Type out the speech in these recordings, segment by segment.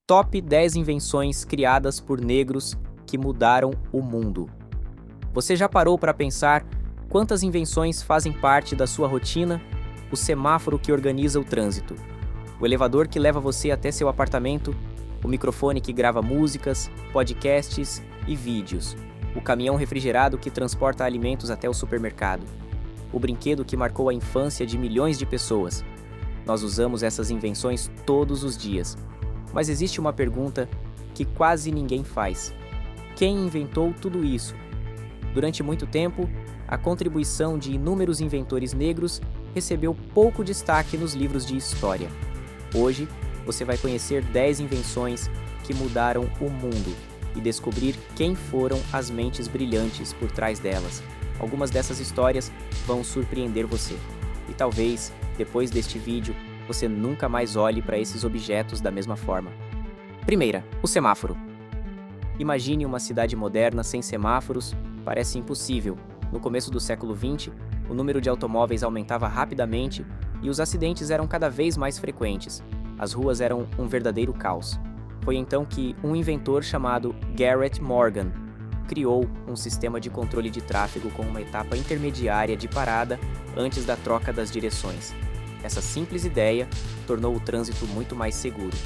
Top 10 invenções criadas por negros que mudaram o mundo. Você já parou para pensar quantas invenções fazem parte da sua rotina? O semáforo que organiza o trânsito, o elevador que leva você até seu apartamento, o microfone que grava músicas, podcasts e vídeos, o caminhão refrigerado que transporta alimentos até o supermercado, o brinquedo que marcou a infância de milhões de pessoas. Nós usamos essas invenções todos os dias. Mas existe uma pergunta que quase ninguém faz. Quem inventou tudo isso? Durante muito tempo, a contribuição de inúmeros inventores negros recebeu pouco destaque nos livros de história. Hoje, você vai conhecer 10 invenções que mudaram o mundo e descobrir quem foram as mentes brilhantes por trás delas. Algumas dessas histórias vão surpreender você. E talvez, depois deste vídeo, você nunca mais olhe para esses objetos da mesma forma. Primeira, o semáforo. Imagine uma cidade moderna sem semáforos, parece impossível. No começo do século XX, o número de automóveis aumentava rapidamente e os acidentes eram cada vez mais frequentes. As ruas eram um verdadeiro caos. Foi então que um inventor chamado Garrett Morgan criou um sistema de controle de tráfego com uma etapa intermediária de parada antes da troca das direções. Essa simples ideia tornou o trânsito muito mais seguro.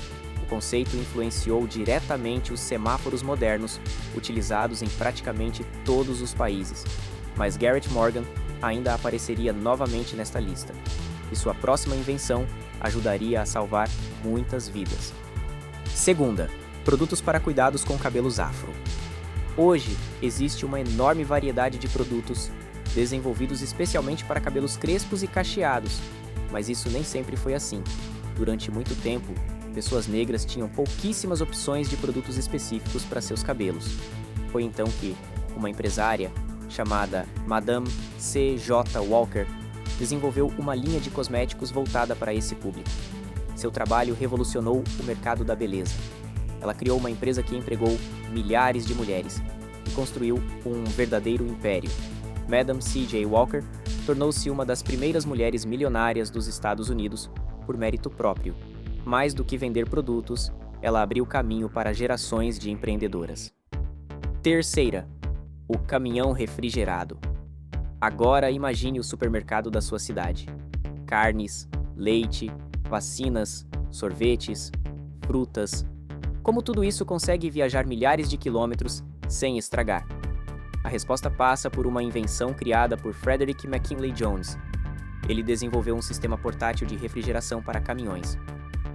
O conceito influenciou diretamente os semáforos modernos, utilizados em praticamente todos os países. Mas Garrett Morgan ainda apareceria novamente nesta lista, e sua próxima invenção ajudaria a salvar muitas vidas. Segunda, produtos para cuidados com cabelos afro. Hoje, existe uma enorme variedade de produtos desenvolvidos especialmente para cabelos crespos e cacheados, mas isso nem sempre foi assim. Durante muito tempo, pessoas negras tinham pouquíssimas opções de produtos específicos para seus cabelos. Foi então que uma empresária chamada Madame C.J. Walker desenvolveu uma linha de cosméticos voltada para esse público. Seu trabalho revolucionou o mercado da beleza. Ela criou uma empresa que empregou milhares de mulheres e construiu um verdadeiro império. Madame C.J. Walker tornou-se uma das primeiras mulheres milionárias dos Estados Unidos por mérito próprio. Mais do que vender produtos, ela abriu caminho para gerações de empreendedoras. Terceira, o caminhão refrigerado. Agora imagine o supermercado da sua cidade. Carnes, leite, vacinas, sorvetes, frutas. Como tudo isso consegue viajar milhares de quilômetros sem estragar? A resposta passa por uma invenção criada por Frederick McKinley Jones. Ele desenvolveu um sistema portátil de refrigeração para caminhões.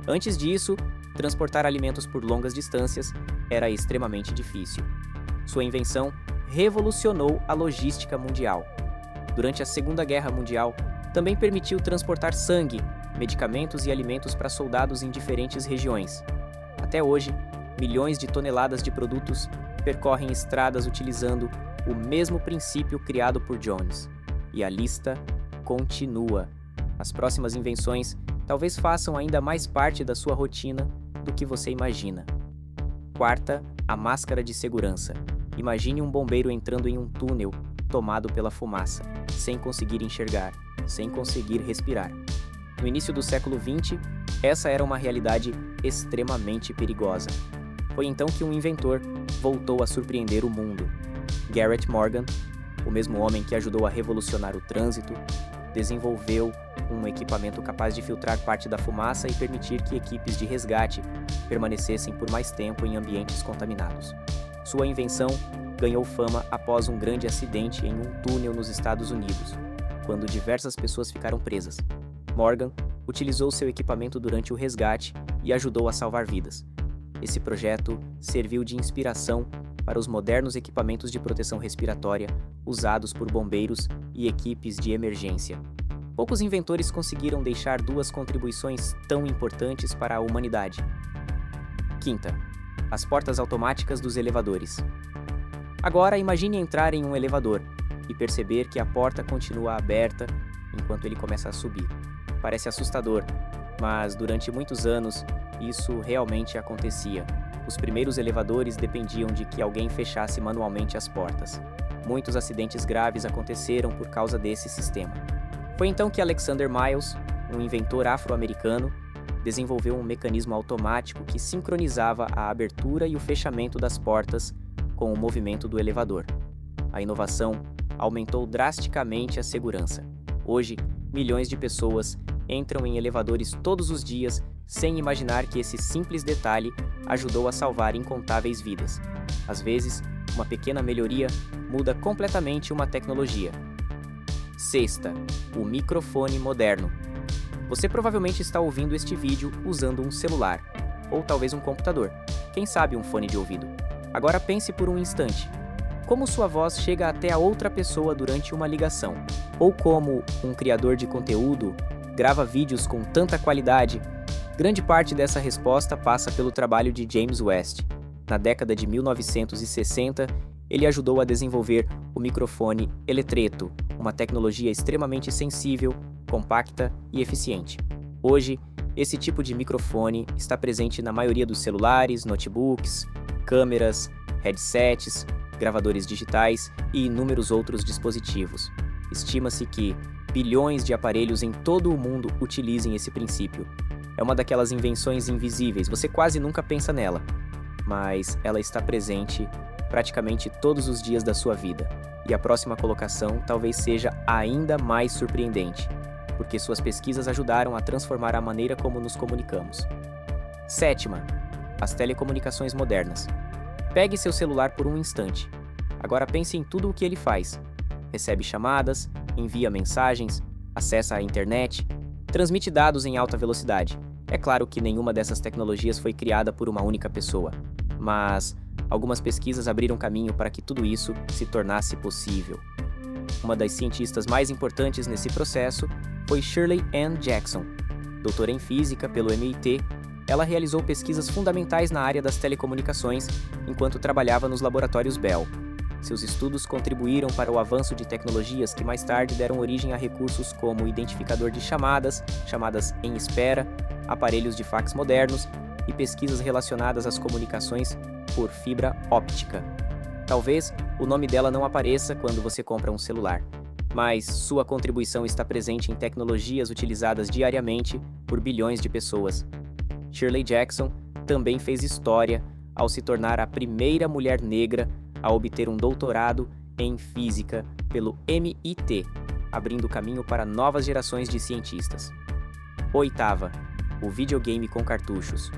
Antes disso, transportar alimentos por longas distâncias era extremamente difícil. Sua invenção revolucionou a logística mundial. Durante a Segunda Guerra Mundial, também permitiu transportar sangue, medicamentos e alimentos para soldados em diferentes regiões. Até hoje, milhões de toneladas de produtos percorrem estradas utilizando o mesmo princípio criado por Jones. E a lista continua. As próximas invenções talvez façam ainda mais parte da sua rotina do que você imagina. Quarta, a máscara de segurança. Imagine um bombeiro entrando em um túnel tomado pela fumaça, sem conseguir enxergar, sem conseguir respirar. No início do século XX, essa era uma realidade extremamente perigosa. Foi então que um inventor voltou a surpreender o mundo. Garrett Morgan, o mesmo homem que ajudou a revolucionar o trânsito, desenvolveu um equipamento capaz de filtrar parte da fumaça e permitir que equipes de resgate permanecessem por mais tempo em ambientes contaminados. Sua invenção ganhou fama após um grande acidente em um túnel nos Estados Unidos, quando diversas pessoas ficaram presas. Morgan utilizou seu equipamento durante o resgate e ajudou a salvar vidas. Esse projeto serviu de inspiração para os modernos equipamentos de proteção respiratória usados por bombeiros e equipes de emergência. Poucos inventores conseguiram deixar duas contribuições tão importantes para a humanidade. Quinta, as portas automáticas dos elevadores. Agora imagine entrar em um elevador e perceber que a porta continua aberta enquanto ele começa a subir. Parece assustador, mas durante muitos anos isso realmente acontecia. Os primeiros elevadores dependiam de que alguém fechasse manualmente as portas. Muitos acidentes graves aconteceram por causa desse sistema. Foi então que Alexander Miles, um inventor afro-americano, desenvolveu um mecanismo automático que sincronizava a abertura e o fechamento das portas com o movimento do elevador. A inovação aumentou drasticamente a segurança. Hoje, milhões de pessoas entram em elevadores todos os dias sem imaginar que esse simples detalhe ajudou a salvar incontáveis vidas. Às vezes, uma pequena melhoria muda completamente uma tecnologia. Sexta, o microfone moderno. Você provavelmente está ouvindo este vídeo usando um celular, ou talvez um computador, quem sabe um fone de ouvido. Agora pense por um instante. Como sua voz chega até a outra pessoa durante uma ligação? Ou como um criador de conteúdo grava vídeos com tanta qualidade? Grande parte dessa resposta passa pelo trabalho de James West. Na década de 1960, ele ajudou a desenvolver o microfone Eletreto, uma tecnologia extremamente sensível, compacta e eficiente. Hoje, esse tipo de microfone está presente na maioria dos celulares, notebooks, câmeras, headsets, gravadores digitais e inúmeros outros dispositivos. Estima-se que bilhões de aparelhos em todo o mundo utilizem esse princípio. É uma daquelas invenções invisíveis, você quase nunca pensa nela, mas ela está presente praticamente todos os dias da sua vida. E a próxima colocação talvez seja ainda mais surpreendente, porque suas pesquisas ajudaram a transformar a maneira como nos comunicamos. Sétima, as telecomunicações modernas. Pegue seu celular por um instante. Agora pense em tudo o que ele faz. Recebe chamadas, envia mensagens, acessa a internet, transmite dados em alta velocidade. É claro que nenhuma dessas tecnologias foi criada por uma única pessoa, mas algumas pesquisas abriram caminho para que tudo isso se tornasse possível. Uma das cientistas mais importantes nesse processo foi Shirley Ann Jackson. Doutora em física pelo MIT, ela realizou pesquisas fundamentais na área das telecomunicações enquanto trabalhava nos laboratórios Bell. Seus estudos contribuíram para o avanço de tecnologias que mais tarde deram origem a recursos como o identificador de chamadas, chamadas em espera, aparelhos de fax modernos e pesquisas relacionadas às comunicações por fibra óptica. Talvez o nome dela não apareça quando você compra um celular, mas sua contribuição está presente em tecnologias utilizadas diariamente por bilhões de pessoas. Shirley Jackson também fez história ao se tornar a primeira mulher negra a obter um doutorado em física pelo MIT, abrindo caminho para novas gerações de cientistas. Oitava, o videogame com cartuchos.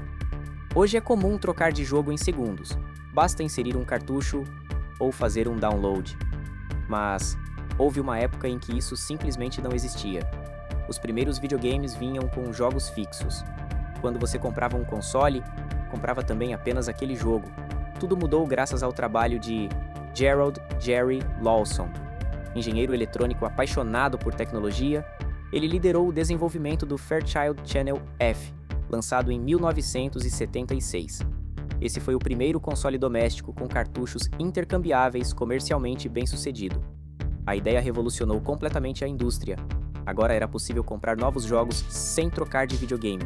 Hoje é comum trocar de jogo em segundos, basta inserir um cartucho ou fazer um download. Mas houve uma época em que isso simplesmente não existia. Os primeiros videogames vinham com jogos fixos. Quando você comprava um console, comprava também apenas aquele jogo. Tudo mudou graças ao trabalho de Gerald Jerry Lawson. Engenheiro eletrônico apaixonado por tecnologia, ele liderou o desenvolvimento do Fairchild Channel F, lançado em 1976. Esse foi o primeiro console doméstico com cartuchos intercambiáveis comercialmente bem-sucedido. A ideia revolucionou completamente a indústria. Agora era possível comprar novos jogos sem trocar de videogame.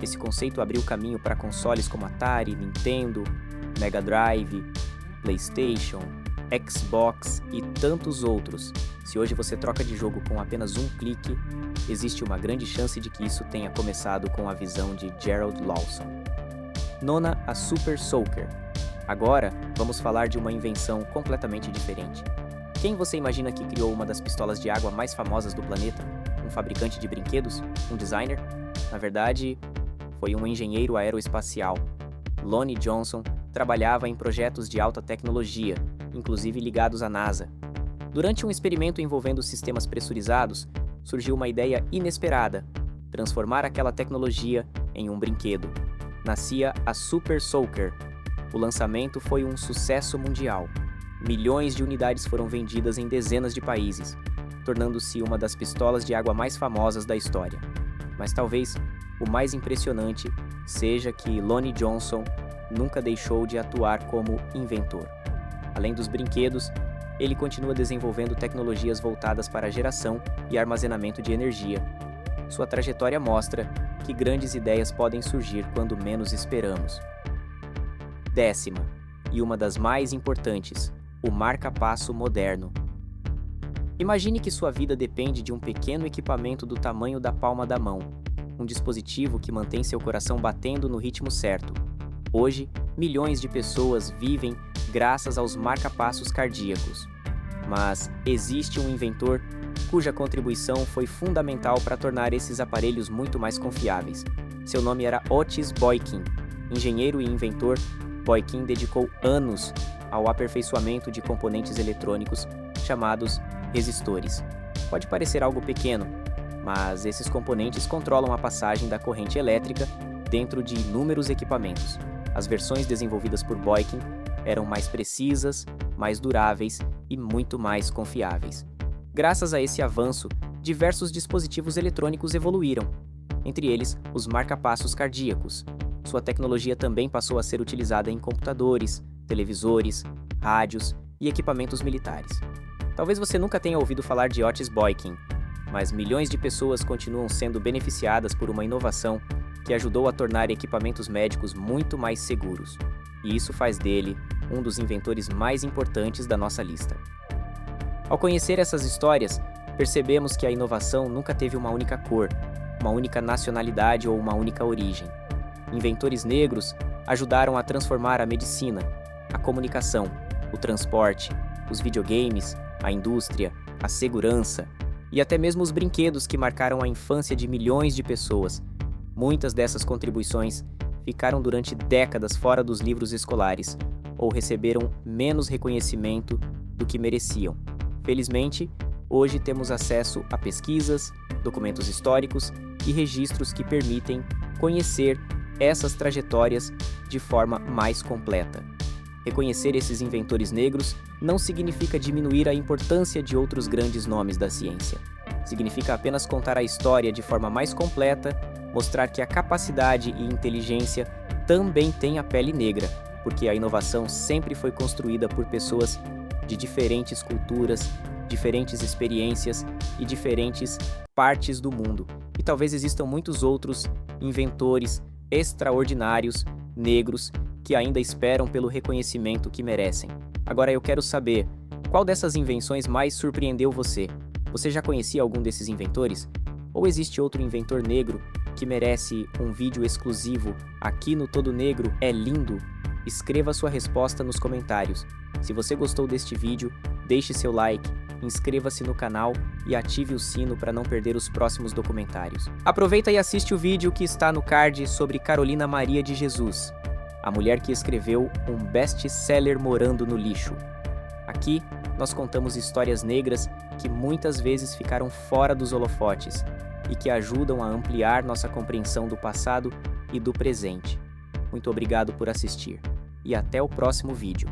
Esse conceito abriu caminho para consoles como Atari, Nintendo, Mega Drive, PlayStation, Xbox e tantos outros. Se hoje você troca de jogo com apenas um clique, existe uma grande chance de que isso tenha começado com a visão de Gerald Lawson. Nona, a Super Soaker. Agora, vamos falar de uma invenção completamente diferente. Quem você imagina que criou uma das pistolas de água mais famosas do planeta? Um fabricante de brinquedos? Um designer? Na verdade, foi um engenheiro aeroespacial. Lonnie Johnson trabalhava em projetos de alta tecnologia, inclusive ligados à NASA. Durante um experimento envolvendo sistemas pressurizados, surgiu uma ideia inesperada: transformar aquela tecnologia em um brinquedo. Nascia a Super Soaker. O lançamento foi um sucesso mundial. Milhões de unidades foram vendidas em dezenas de países, tornando-se uma das pistolas de água mais famosas da história. Mas talvez o mais impressionante seja que Lonnie Johnson nunca deixou de atuar como inventor. Além dos brinquedos, ele continua desenvolvendo tecnologias voltadas para a geração e armazenamento de energia. Sua trajetória mostra que grandes ideias podem surgir quando menos esperamos. Décima, e uma das mais importantes, o marca-passo moderno. Imagine que sua vida depende de um pequeno equipamento do tamanho da palma da mão. um dispositivo que mantém seu coração batendo no ritmo certo. Hoje, milhões de pessoas vivem graças aos marca-passos cardíacos. Mas existe um inventor cuja contribuição foi fundamental para tornar esses aparelhos muito mais confiáveis. Seu nome era Otis Boykin. Engenheiro e inventor, Boykin dedicou anos ao aperfeiçoamento de componentes eletrônicos chamados resistores. Pode parecer algo pequeno, mas esses componentes controlam a passagem da corrente elétrica dentro de inúmeros equipamentos. As versões desenvolvidas por Boykin eram mais precisas, mais duráveis e muito mais confiáveis. Graças a esse avanço, diversos dispositivos eletrônicos evoluíram, entre eles os marca-passos cardíacos. Sua tecnologia também passou a ser utilizada em computadores, televisores, rádios e equipamentos militares. Talvez você nunca tenha ouvido falar de Otis Boykin, mas milhões de pessoas continuam sendo beneficiadas por uma inovação que ajudou a tornar equipamentos médicos muito mais seguros. E isso faz dele um dos inventores mais importantes da nossa lista. Ao conhecer essas histórias, percebemos que a inovação nunca teve uma única cor, uma única nacionalidade ou uma única origem. Inventores negros ajudaram a transformar a medicina, a comunicação, o transporte, os videogames, a indústria, a segurança e até mesmo os brinquedos que marcaram a infância de milhões de pessoas. Muitas dessas contribuições ficaram durante décadas fora dos livros escolares ou receberam menos reconhecimento do que mereciam. Felizmente, hoje temos acesso a pesquisas, documentos históricos e registros que permitem conhecer essas trajetórias de forma mais completa. Reconhecer esses inventores negros não significa diminuir a importância de outros grandes nomes da ciência. Significa apenas contar a história de forma mais completa, mostrar que a capacidade e inteligência também têm a pele negra, porque a inovação sempre foi construída por pessoas de diferentes culturas, diferentes experiências e diferentes partes do mundo. E talvez existam muitos outros inventores extraordinários, negros, que ainda esperam pelo reconhecimento que merecem. Agora eu quero saber, qual dessas invenções mais surpreendeu você? Você já conhecia algum desses inventores? Ou existe outro inventor negro que merece um vídeo exclusivo aqui no Todo Negro é Lindo? Escreva sua resposta nos comentários. Se você gostou deste vídeo, deixe seu like, inscreva-se no canal e ative o sino para não perder os próximos documentários. Aproveita e assiste o vídeo que está no card sobre Carolina Maria de Jesus, a mulher que escreveu um best-seller Morando no Lixo. Aqui, nós contamos histórias negras que muitas vezes ficaram fora dos holofotes e que ajudam a ampliar nossa compreensão do passado e do presente. Muito obrigado por assistir e até o próximo vídeo.